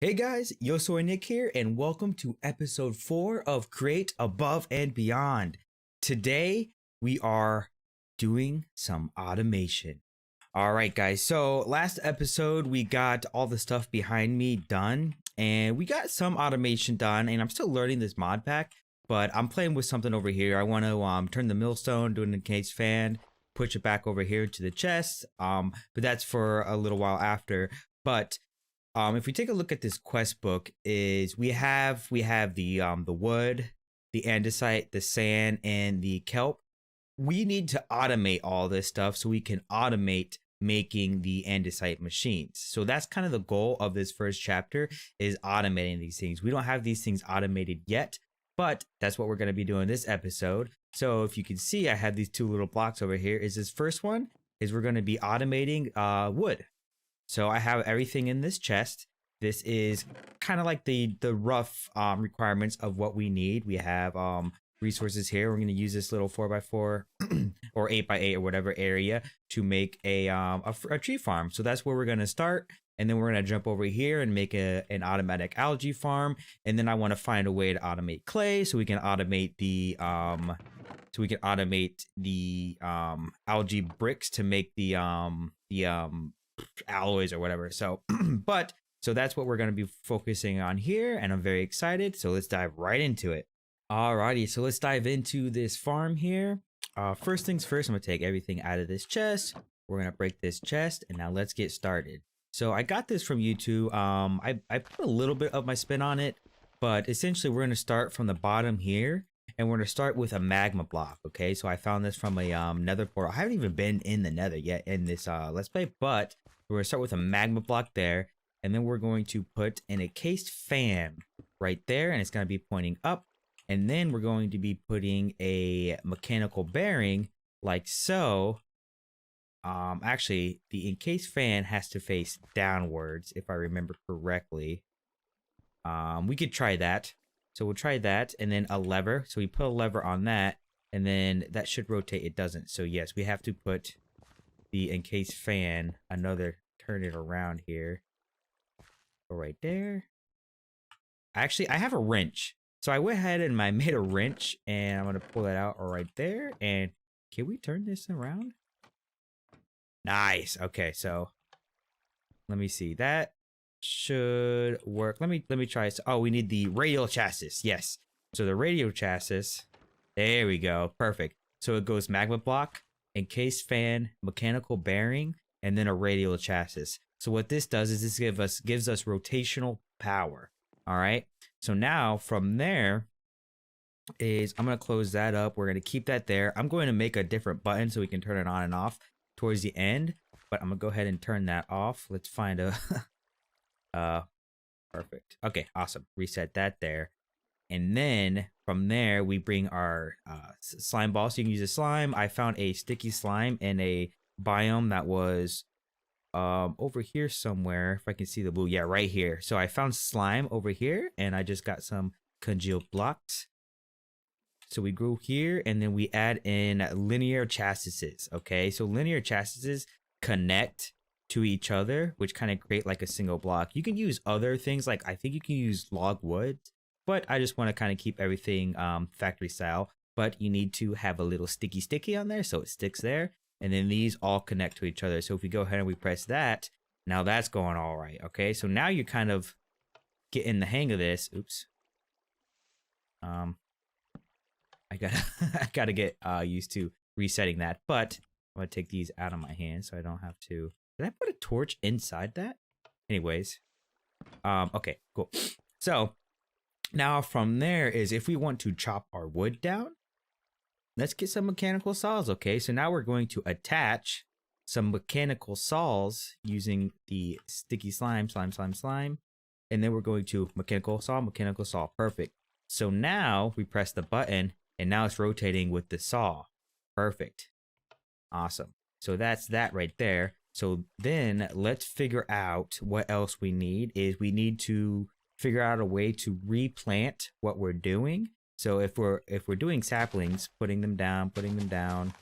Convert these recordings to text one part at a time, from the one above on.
Hey guys, Yosoy Nick here, and welcome to episode 4 of Create Above and Beyond. Today, we are doing some automation. All right, guys, so last episode, we got all the stuff behind me done, and we got some automation done, and I'm still learning this mod pack, but I'm playing with something over here. I want to turn the millstone, do an encased fan, push it back over here to the chest, but that's for a little while after. But if we take a look at this quest book, is we have the wood, the andesite, the sand, and the kelp. We need to automate all this stuff so we can automate making the andesite machines. So that's kind of the goal of this first chapter, is automating these things. We don't have these things automated yet, but that's what we're going to be doing this episode. So if you can see, I have these two little blocks over here. Is this first one is we're going to be automating wood. So I have everything in this chest. This is kind of like the rough requirements of what we need. We have resources here. We're going to use this little 4x4 or 8x8 or whatever area to make a tree farm. So that's where we're going to start. And then we're going to jump over here and make an automatic algae farm. And then I want to find a way to automate clay so we can automate the algae bricks to make the alloys or whatever. So so that's what we're going to be focusing on here, and I'm very excited. So let's dive right into it. Alrighty, so let's dive into this farm here. First things first, I'm gonna take everything out of this chest. We're gonna break this chest, and now let's get started. So I got this from YouTube. I put a little bit of my spin on it, but essentially we're gonna start from the bottom here, and we're gonna start with a magma block. Okay, so I found this from a nether portal. I haven't even been in the nether yet in this let's play, but we're gonna start with a magma block there, and then we're going to put an encased fan right there, and it's gonna be pointing up, and then we're going to be putting a mechanical bearing like so. Actually, the encased fan has to face downwards if I remember correctly. We could try that. So we'll try that, and then a lever. So we put a lever on that, and then that should rotate. It doesn't. So yes, we have to put the encased fan turn it around here. Go right there. Actually, I have a wrench. So I went ahead and I made a wrench, and I'm going to pull that out right there. And can we turn this around? Nice. Okay, so let me see. That should work. Let me try. Oh, we need the radial chassis. Yes. So the radial chassis. There we go. Perfect. So it goes magma block, encased fan, mechanical bearing, and then a radial chassis. So what this does is this gives us rotational power. All right. So now from there is I'm going to close that up. We're going to keep that there. I'm going to make a different button so we can turn it on and off towards the end, but I'm going to go ahead and turn that off. Let's find a perfect. Okay, awesome. Reset that there. And then from there, we bring our slime ball. So you can use a slime. I found a sticky slime in a biome that was over here somewhere. If I can see the blue. Yeah, right here. So I found slime over here, and I just got some congealed blocks. So we go here, and then we add in linear chassis. Okay, so linear chassis connect to each other, which kind of create like a single block. You can use other things, like I think you can use log wood, but I just want to kind of keep everything factory style. But you need to have a little sticky on there so it sticks there, and then these all connect to each other. So if we go ahead and we press that, now that's going all right. Okay, so now you're kind of getting the hang of this. Oops. I gotta get used to resetting that, but I'm gonna take these out of my hand so I don't have to. Did I put a torch inside that? Anyways, okay, cool. So now from there is if we want to chop our wood down, let's get some mechanical saws. Okay, so now we're going to attach some mechanical saws using the sticky slime, and then we're going to mechanical saw. Perfect. So now we press the button, and now it's rotating with the saw. Perfect. Awesome. So that's that right there. So then let's figure out what else we need. We need to figure out a way to replant what we're doing. So if we're doing saplings, putting them down, bada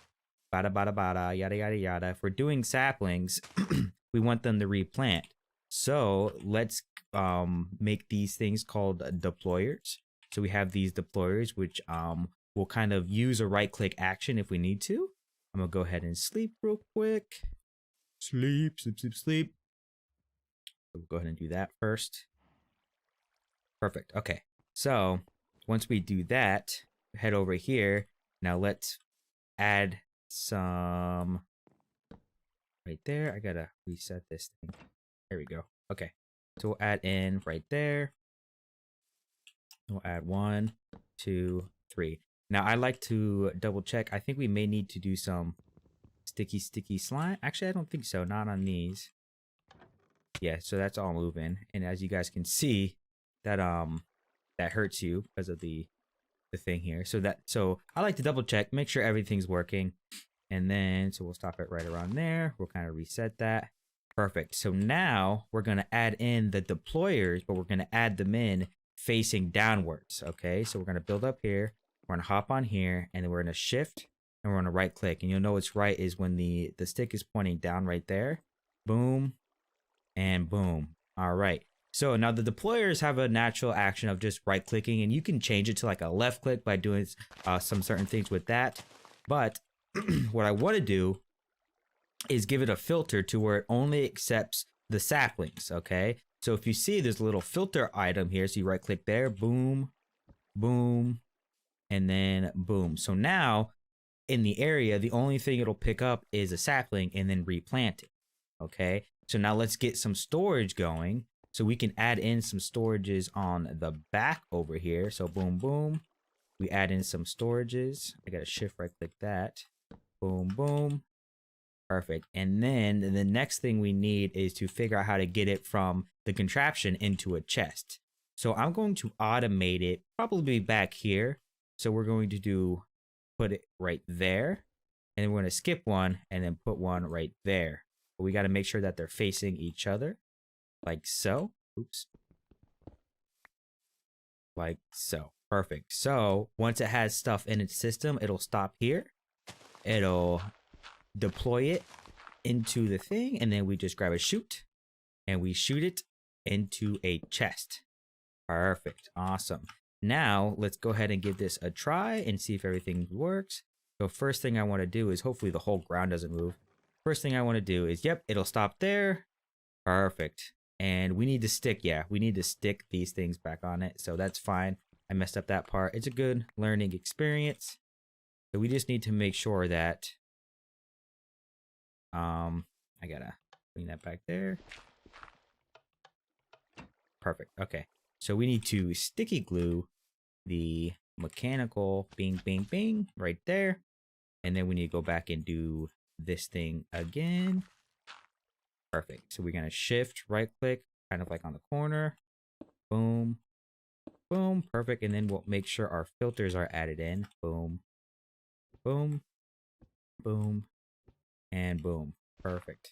bada bada, yada yada yada. If we're doing saplings, we want them to replant. So let's make these things called deployers. So we have these deployers, which will kind of use a right click action if we need to. I'm gonna go ahead and sleep real quick. Sleep, sleep, sleep, sleep. We'll go ahead and do that first. Perfect. Okay. So once we do that, head over here. Now let's add some right there. I gotta reset this thing. There we go. Okay. So we'll add in right there. We'll add 1, 2, 3. Now I like to double check. I think we may need to do some sticky slime. Actually, I don't think so. Not on these. Yeah, so that's all moving. And as you guys can see, that that hurts you because of the thing here. So I like to double check, make sure everything's working. And then so we'll stop it right around there. We'll kind of reset that. Perfect. So now we're going to add in the deployers, but we're going to add them in facing downwards. Okay, so we're going to build up here. We're going to hop on here, and then we're going to shift, and we're going to right click. And you'll know it's right is when the stick is pointing down right there. Boom and boom. All right. So now the deployers have a natural action of just right clicking, and you can change it to like a left click by doing some certain things with that. But what I want to do is give it a filter to where it only accepts the saplings. Okay. So if you see there's a little filter item here, so you right click there, boom, boom, and then boom. So now in the area, the only thing it'll pick up is a sapling and then replant it. Okay. So now let's get some storage going. So we can add in some storages on the back over here. So boom, boom. We add in some storages. I got to shift right click that. Boom, boom. Perfect. And then the next thing we need is to figure out how to get it from the contraption into a chest. So I'm going to automate it probably back here. So we're going to put it right there. And then we're going to skip one and then put one right there. But we got to make sure that they're facing each other. Like so. Oops. Like so. Perfect. So once it has stuff in its system, it'll stop here. It'll deploy it into the thing, and then we just grab a chute and we shoot it into a chest. Perfect. Awesome. Now let's go ahead and give this a try and see if everything works. So first thing I want to do is hopefully the whole ground doesn't move. First thing I want to do is, yep, it'll stop there. Perfect. And we need to stick, yeah, we need to stick these things back on it. So that's fine. I messed up that part. It's a good learning experience. So we just need to make sure that I gotta bring that back there. Perfect. Okay. So we need to sticky glue the mechanical bing, bing, bing right there. And then we need to go back and do this thing again. Perfect. So we're going to shift, right click, kind of like on the corner. Boom. Boom. Perfect. And then we'll make sure our filters are added in. Boom. Boom. Boom. And boom. Perfect.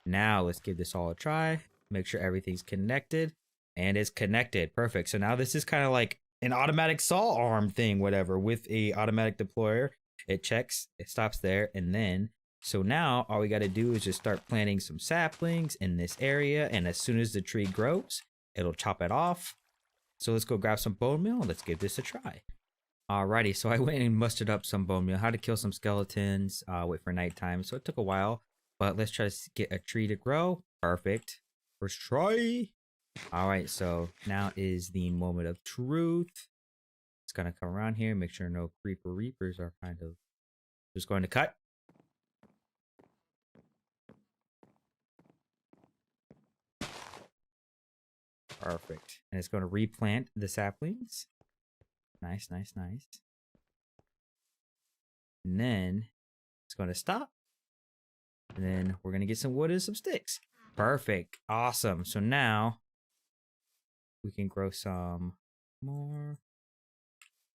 Now let's give this all a try. Make sure everything's connected. And it's connected. Perfect. So now this is kind of like an automatic saw arm thing, whatever, with a automatic deployer. It checks, it stops there, and then so now all we got to do is just start planting some saplings in this area, and as soon as the tree grows, it'll chop it off. So let's go grab some bone meal and let's give this a try. Alrighty, so I went and mustered up some bone meal, how to kill some skeletons, wait for nighttime. So it took a while, but let's try to get a tree to grow. Perfect. First try. Alright, so now is the moment of truth. It's gonna come around here, make sure no creeper reapers are kind of just going to cut. Perfect. And it's going to replant the saplings. Nice, nice, nice. And then it's going to stop. And then we're going to get some wood and some sticks. Perfect. Awesome. So now we can grow some more.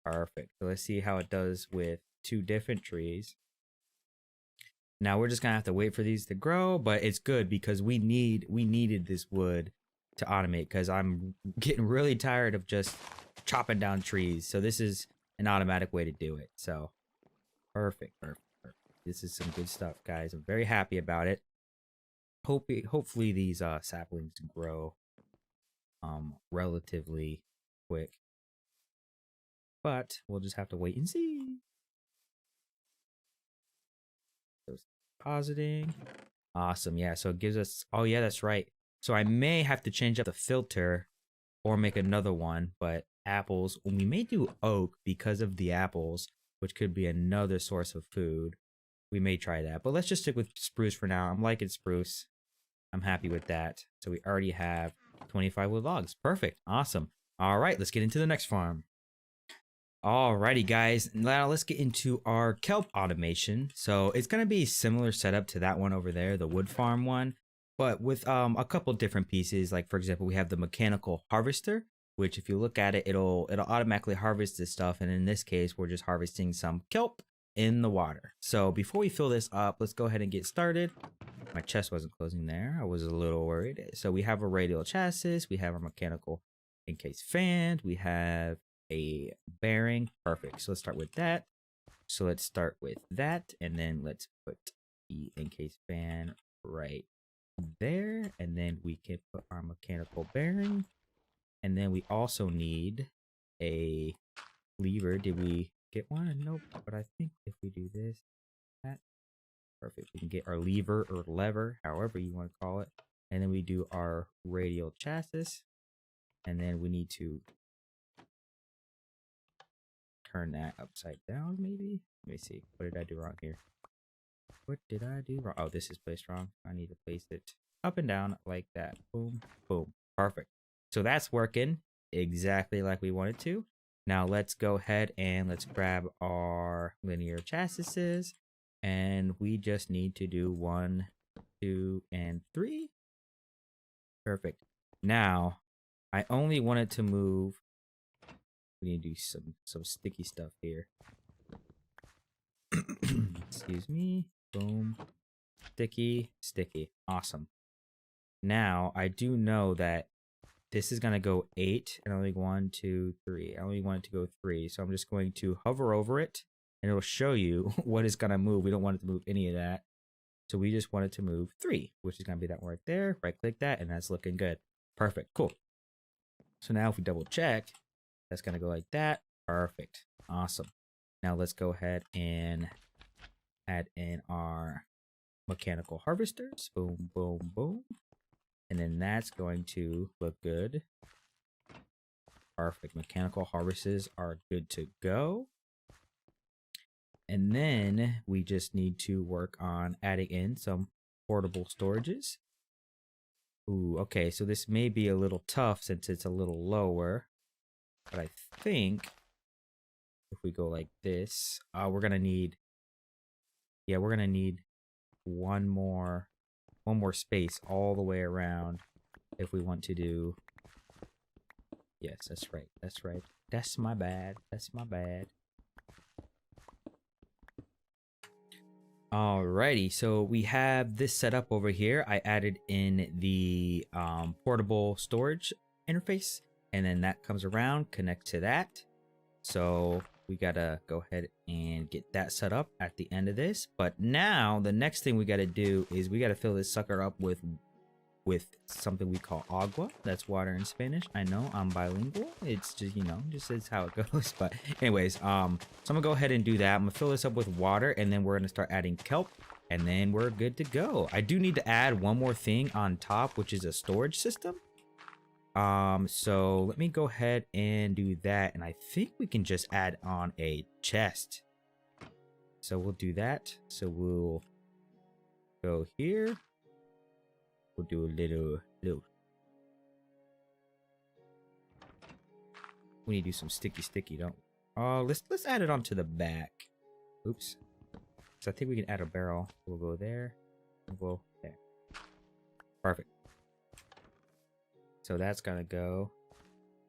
Perfect. So let's see how it does with 2 different trees. Now we're just going to have to wait for these to grow, but it's good because we needed this wood to automate because I'm getting really tired of just chopping down trees. So this is an automatic way to do it. So perfect, perfect, perfect. This is some good stuff, guys. I'm very happy about it. Hopefully these saplings grow relatively quick. But we'll just have to wait and see. So depositing. Awesome. Yeah, so it gives us, oh yeah, that's right. So I may have to change up the filter or make another one, but apples, we may do oak because of the apples, which could be another source of food. We may try that, but let's just stick with spruce for now. I'm liking spruce. I'm happy with that. So we already have 25 wood logs. Perfect. Awesome. All right, let's get into the next farm. Alrighty, guys. Now let's get into our kelp automation. So it's gonna be a similar setup to that one over there, the wood farm one, but with a couple different pieces. Like for example, we have the mechanical harvester, which if you look at it, it'll automatically harvest this stuff. And in this case, we're just harvesting some kelp in the water. So before we fill this up, let's go ahead and get started. My chest wasn't closing there. I was a little worried. So we have a radial chassis. We have our mechanical encased fan. We have a bearing. Perfect. So let's start with that. So let's start with that. And then let's put the encased fan right there. And then we can put our mechanical bearing. And then we also need a lever. Did we get one? Nope. But I think if we do this, that, perfect. We can get our lever or lever, however you want to call it. And then we do our radial chassis. And then we need to turn that upside down, maybe. Let me see. What did I do wrong here? What did I do wrong? Oh, this is placed wrong. I need to place it up and down like that. Boom, boom. Perfect. So that's working exactly like we wanted to. Now let's go ahead and let's grab our linear chassis. And we just need to do 1, 2, and 3. Perfect. Now, I only wanted to move. We need to do some sticky stuff here. Excuse me. Boom. Sticky, sticky. Awesome. Now, I do know that this is going to go 8 and only 1, 2, 3. I only want it to go 3. So I'm just going to hover over it and it'll show you what is going to move. We don't want it to move any of that. So we just want it to move 3, which is going to be that one right there. Right click that and that's looking good. Perfect. Cool. So now if we double check, that's going to go like that. Perfect. Awesome. Now let's go ahead and add in our mechanical harvesters. Boom, boom, boom. And then that's going to look good. Perfect. Mechanical harvesters are good to go. And then we just need to work on adding in some portable storages. Ooh, okay. So this may be a little tough since it's a little lower. But I think if we go like this, we're going to need, yeah, we're going to need one more space all the way around if we want to do, yes, that's right. That's right. That's my bad. That's my bad. Alrighty, so we have this set up over here. I added in the portable storage interface. And then that comes around, connect to that. So we gotta go ahead and get that set up at the end of this. But now the next thing we gotta do is we gotta fill this sucker up with something we call agua. That's water in Spanish. I know I'm bilingual. It's just, you know, just is how it goes. But anyways, so I'm gonna go ahead and do that. I'm gonna fill this up with water and then we're gonna start adding kelp and then we're good to go. I do need to add one more thing on top, which is a storage system. So let me go ahead and do that. And I think we can just add on a chest. So we'll do that. So we'll go here. We'll do a little. We need to do some sticky, don't we? Oh, let's add it onto the back. Oops. So I think we can add a barrel. We'll go there. We'll go there. Perfect. So that's gonna go.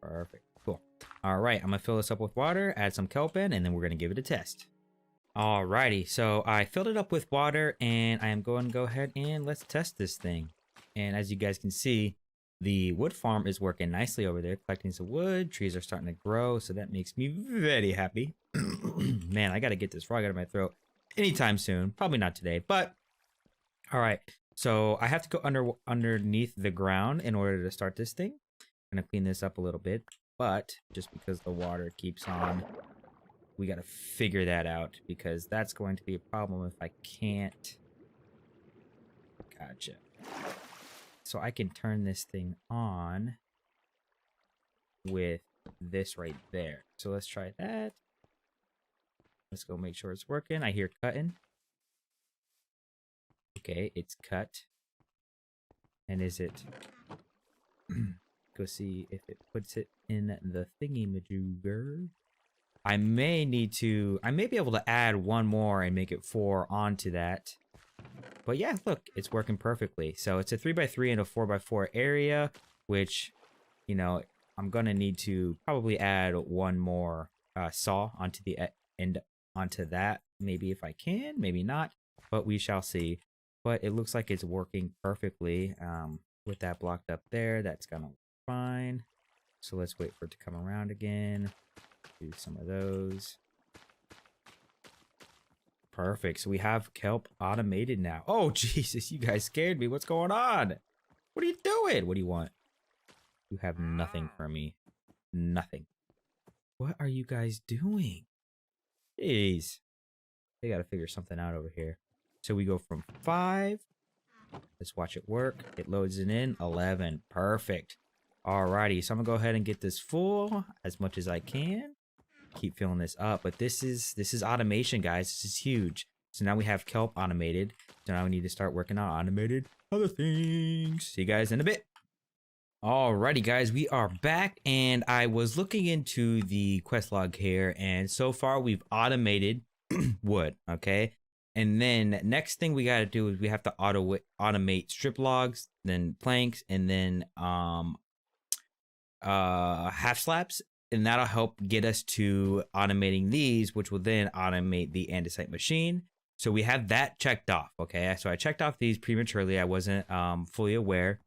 Perfect. Cool. All right, I'm gonna fill this up with water, add some kelp in, and then we're gonna give it a test. Alrighty, so I filled it up with water, and I am going to go ahead and let's test this thing. And as you guys can see, the wood farm is working nicely over there, collecting some wood. Trees are starting to grow, so that makes me very happy. Man, I gotta get this frog out of my throat anytime soon. Probably not today, but all right. So I have to go underneath the ground in order to start this thing. Gonna clean this up a little bit, but just because the water keeps on, we gotta figure that out because that's going to be a problem if I can't. Gotcha. So I can turn this thing on with this right there. So let's try that. Let's go make sure it's working. I hear cutting. Okay, it's cut. And is it... Go see if it puts it in the thingy-majooger. I may be able to add one more and make it 4 onto that. But yeah, look, it's working perfectly. So it's a 3x3 and a 4x4 area, which, you know, I'm gonna need to probably add one more saw onto the end onto that. Maybe if I can, maybe not, but we shall see. But it looks like it's working perfectly with that blocked up there. That's gonna work fine. So let's wait for it to come around again. Do some of those. Perfect. So we have kelp automated now. Oh, Jesus, you guys scared me. What's going on? What are you doing? What do you want? You have nothing for me. Nothing. What are you guys doing? Jeez. They gotta figure something out over here. So we go from 5. Let's watch it work. It loads it in. 11. Perfect. Alrighty. So I'm gonna go ahead and get this full as much as I can. Keep filling this up. But this is automation, guys. This is huge. So now we have kelp automated. So now we need to start working on automated other things. See you guys in a bit. Alrighty, guys, we are back, and I was looking into the quest log here, and so far we've automated wood, okay? And then next thing we got to do is we have to automate strip logs, then planks, and then half slabs, and that'll help get us to automating these, which will then automate the andesite machine. So we have that checked off, okay? So I checked off these prematurely. I wasn't fully aware.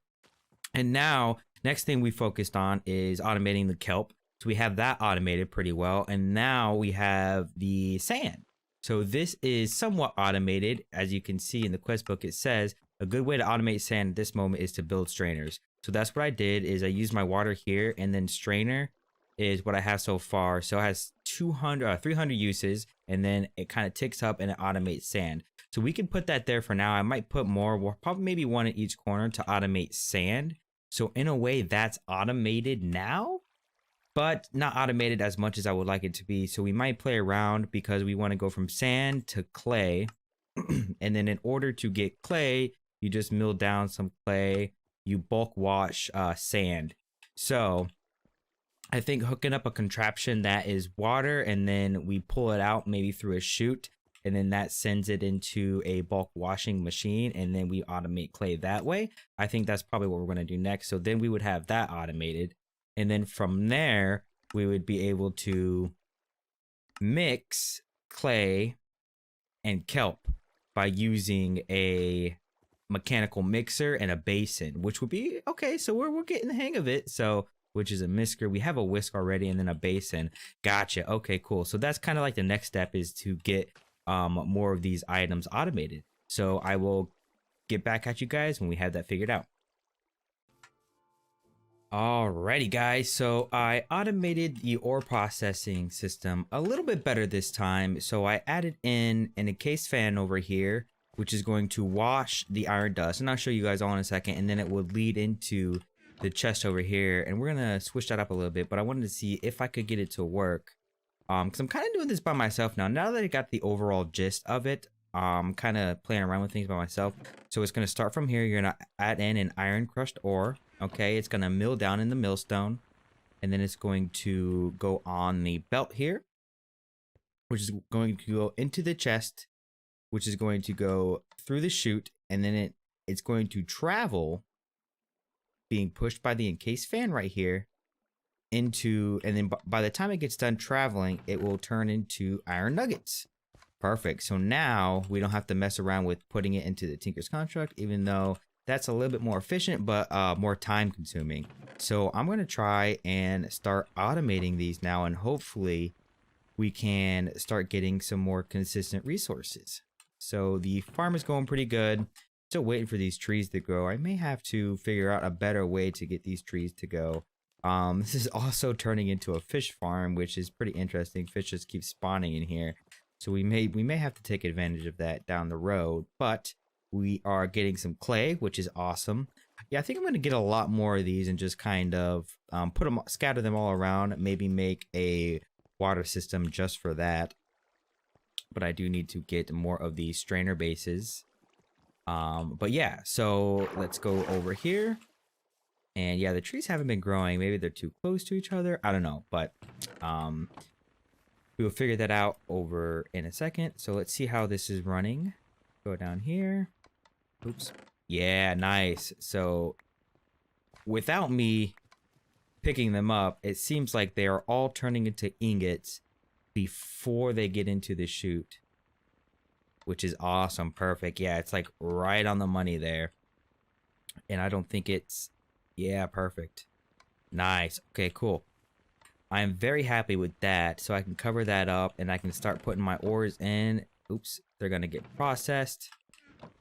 And now, next thing we focused on is automating the kelp. So we have that automated pretty well. And now we have the sand. So this is somewhat automated. As you can see in the quest book, it says a good way to automate sand at this moment is to build strainers. So that's what I did is I used my water here, and then strainer is what I have so far. So it has 300 uses, and then it kind of ticks up and it automates sand. So we can put that there for now. I might put more, well, probably maybe one in each corner to automate sand. So in a way that's automated now, but not automated as much as I would like it to be. So we might play around because we want to go from sand to clay. And then in order to get clay, you just mill down some clay, you bulk wash sand. So I think hooking up a contraption that is water, and then we pull it out maybe through a chute, and then that sends it into a bulk washing machine, and then we automate clay that way. I think that's probably what we're going to do next. So then we would have that automated, and then from there we would be able to mix clay and kelp by using a mechanical mixer and a basin, which would be okay. So we're getting the hang of it. So which is a whisker. We have a whisk already, and then a basin. Gotcha. Okay, cool. So that's kind of like the next step is to get more of these items automated. So I will get back at you guys when we have that figured out. Alrighty, guys. So I automated the ore processing system a little bit better this time. So I added in an encased fan over here, which is going to wash the iron dust. And I'll show you guys all in a second. And then it will lead into the chest over here, and we're gonna switch that up a little bit, but I wanted to see if I could get it to work because I'm kind of doing this by myself now that I got the overall gist of it. I'm kind of playing around with things by myself. So it's gonna start from here. You're gonna add in an iron crushed ore. Okay, it's gonna mill down in the millstone, and then it's going to go on the belt here, which is going to go into the chest, which is going to go through the chute, and then it's going to travel, being pushed by the encased fan right here into, and then by the time it gets done traveling, it will turn into iron nuggets. Perfect. So now we don't have to mess around with putting it into the Tinker's Construct, even though that's a little bit more efficient, but more time consuming. So I'm going to try and start automating these now, and hopefully we can start getting some more consistent resources. So the farm is going pretty good. Still waiting for these trees to grow. I may have to figure out a better way to get these trees to go. This is also turning into a fish farm, which is pretty interesting. Fish just keep spawning in here. So we may have to take advantage of that down the road, but we are getting some clay, which is awesome. Yeah, I think I'm going to get a lot more of these and just kind of scatter them all around, maybe make a water system just for that. But I do need to get more of these strainer bases. But yeah, so let's go over here. And yeah, the trees haven't been growing. Maybe they're too close to each other. I don't know, but we will figure that out over in a second. So let's see how this is running. Go down here. Oops. Yeah, nice. So without me picking them up, it seems like they are all turning into ingots before they get into the chute, which is awesome. Perfect. Yeah, it's like right on the money there. And I don't think it's... Yeah, perfect. Nice. Okay, cool. I'm very happy with that. So I can cover that up and I can start putting my ores in. Oops, they're going to get processed.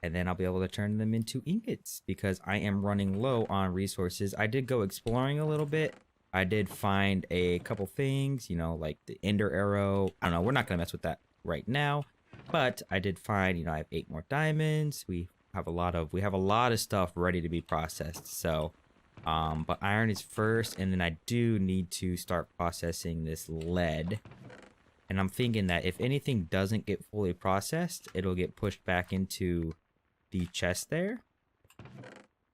And then I'll be able to turn them into ingots because I am running low on resources. I did go exploring a little bit. I did find a couple things, you know, like the ender arrow. I don't know. We're not going to mess with that right now. But I did find, you know, I have 8 more diamonds. We have a lot of stuff ready to be processed. So... but iron is first, and then I do need to start processing this lead. And I'm thinking that if anything doesn't get fully processed, it'll get pushed back into the chest there.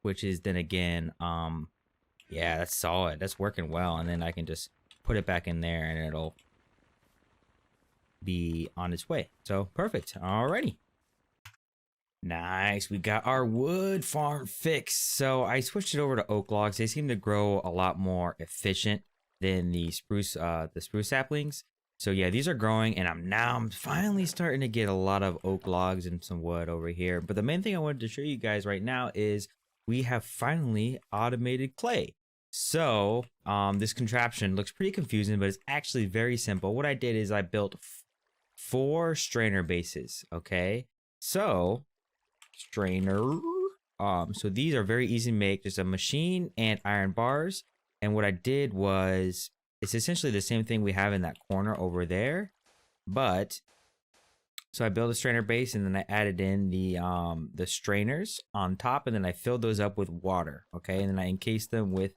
Which is then again, yeah, that's solid. That's working well. And then I can just put it back in there and it'll be on its way. So perfect. Alrighty. Nice, we got our wood farm fixed. So I switched it over to oak logs. They seem to grow a lot more efficient than the spruce saplings. So yeah, these are growing, and I'm finally starting to get a lot of oak logs and some wood over here. But the main thing I wanted to show you guys right now is we have finally automated clay. So this contraption looks pretty confusing, but it's actually very simple. What I did is I built 4 strainer bases. Okay, so strainer. So these are very easy to make, just a machine and iron bars. And what I did was, it's essentially the same thing we have in that corner over there, but so I built a strainer base and then I added in the strainers on top, and then I filled those up with water. Okay, and then I encased them with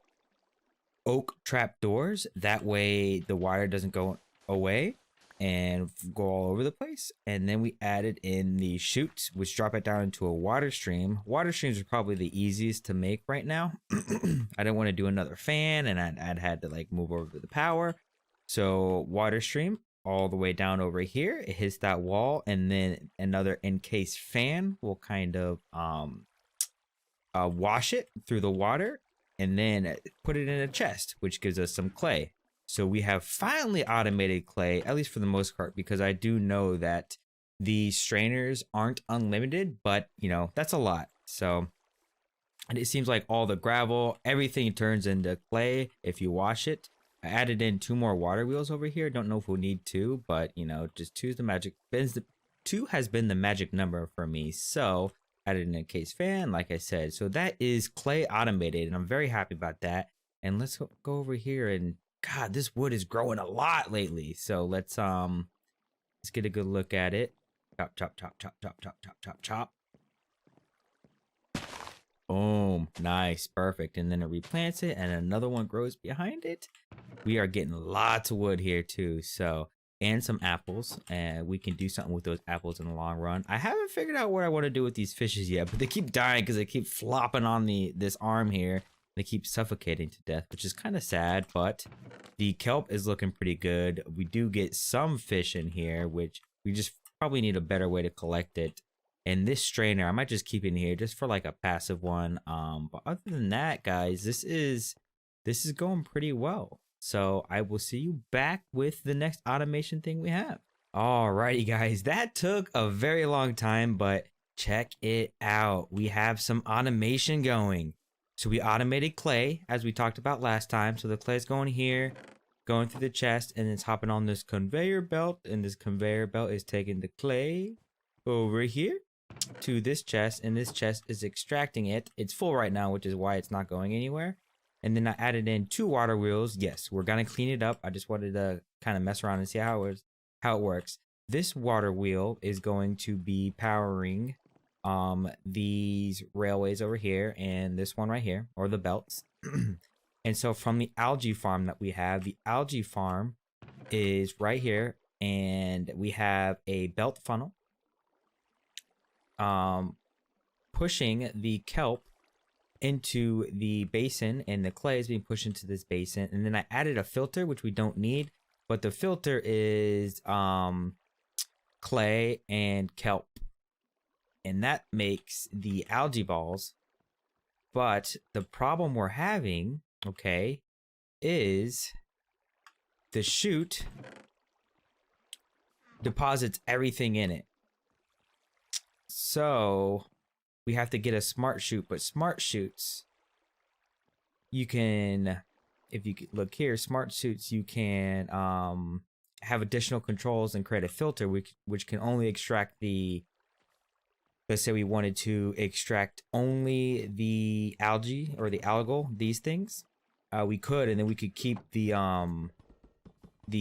oak trap doors. That way the water doesn't go away and go all over the place. And then we added in the chutes, which drop it down into a water stream. Water streams are probably the easiest to make right now. I didn't want to do another fan, and I'd had to like move over to the power. So water stream all the way down over here. It hits that wall, and then another encased fan will kind of wash it through the water, and then put it in a chest, which gives us some clay. So we have finally automated clay, at least for the most part, because I do know that the strainers aren't unlimited, but you know, that's a lot. So, and it seems like all the gravel, everything turns into clay if you wash it. I added in 2 more water wheels over here. Don't know if we'll need 2, but you know, just 2 is the magic. 2 has been the magic number for me. So added in a case fan, like I said. So that is clay automated, and I'm very happy about that. And let's go over here, and God, this wood is growing a lot lately. So let's get a good look at it. Chop, chop, chop, chop, chop, chop, chop, chop, chop. Boom, nice, perfect. And then it replants it, and another one grows behind it. We are getting lots of wood here too. So, and some apples, and we can do something with those apples in the long run. I haven't figured out what I want to do with these fishes yet, but they keep dying because they keep flopping on this arm here. They keep suffocating to death, which is kind of sad, but the kelp is looking pretty good. We do get some fish in here, which we just probably need a better way to collect it. And this strainer, I might just keep it in here just for like a passive one. But other than that, guys, this is going pretty well. So I will see you back with the next automation thing we have. Alrighty, guys, that took a very long time, but check it out. We have some automation going. So we automated clay, as we talked about last time. So the clay is going here, going through the chest, and it's hopping on this conveyor belt. And this conveyor belt is taking the clay over here to this chest, and this chest is extracting it. It's full right now, which is why it's not going anywhere. And then I added in 2 water wheels. Yes, we're gonna clean it up. I just wanted to kind of mess around and see how it works. This water wheel is going to be powering these railways over here and this one right here, or the belts. And so from the algae farm that we have, the algae farm is right here, and we have a belt funnel pushing the kelp into the basin, and the clay is being pushed into this basin. And then I added a filter, which we don't need, but the filter is clay and kelp, and that makes the algae balls. But the problem we're having, okay, is the chute deposits everything in it. So we have to get a smart chute, but smart chutes, you can, if you look here, smart chutes, you can have additional controls and create a filter which can only extract the, let's say we wanted to extract only the algae or the algal, these things, we could, and then we could keep the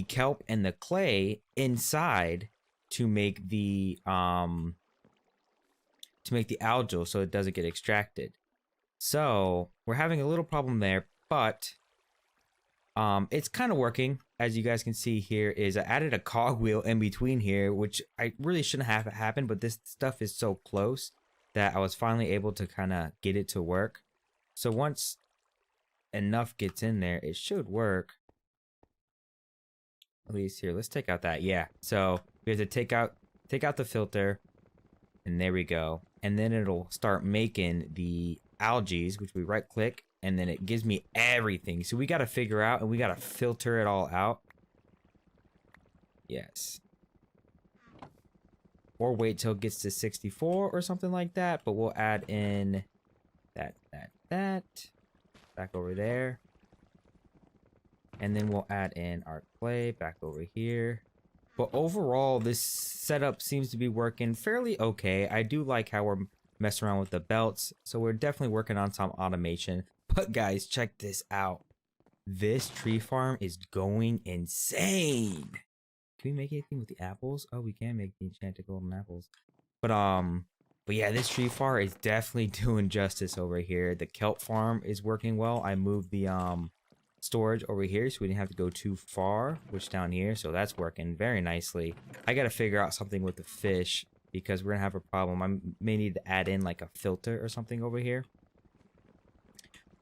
kelp and the clay inside to make the algal so it doesn't get extracted. So we're having a little problem there, but it's kind of working. As you guys can see here, is I added a cogwheel in between here, which I really shouldn't have happen, but this stuff is so close that I was finally able to kind of get it to work. So once enough gets in there, it should work. At least here, let's take out that. Yeah, so we have to take out the filter, and there we go. And then it'll start making the algae, which we right click, and then it gives me everything. So we got to figure out, and we got to filter it all out. Yes. Or wait till it gets to 64 or something like that, but we'll add in that back over there. And then we'll add in our clay back over here. But overall, this setup seems to be working fairly okay. I do like how we're messing around with the belts, so we're definitely working on some automation. But guys, check this out. This tree farm is going insane. Can we make anything with the apples? Oh, we can make the enchanted golden apples. But yeah, this tree farm is definitely doing justice over here. The kelp farm is working well. I moved the storage over here so we didn't have to go too far, which down here, so that's working very nicely. I gotta figure out something with the fish because we're gonna have a problem. I may need to add in like a filter or something over here.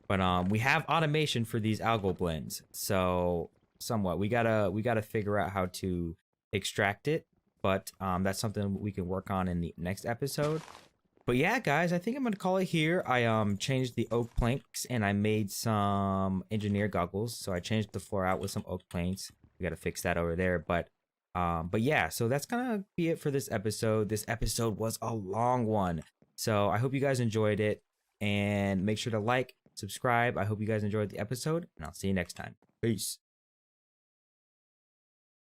But we have automation for these algal blends, so somewhat we gotta figure out how to extract it. But that's something we can work on in the next episode. But yeah, guys, I think I'm gonna call it here. I changed the oak planks and I made some engineer goggles. So I changed the floor out with some oak planks. We gotta fix that over there. But yeah, so that's gonna be it for this episode. This episode was a long one, so I hope you guys enjoyed it. And make sure to like, subscribe. I hope you guys enjoyed the episode, and I'll see you next time. Peace.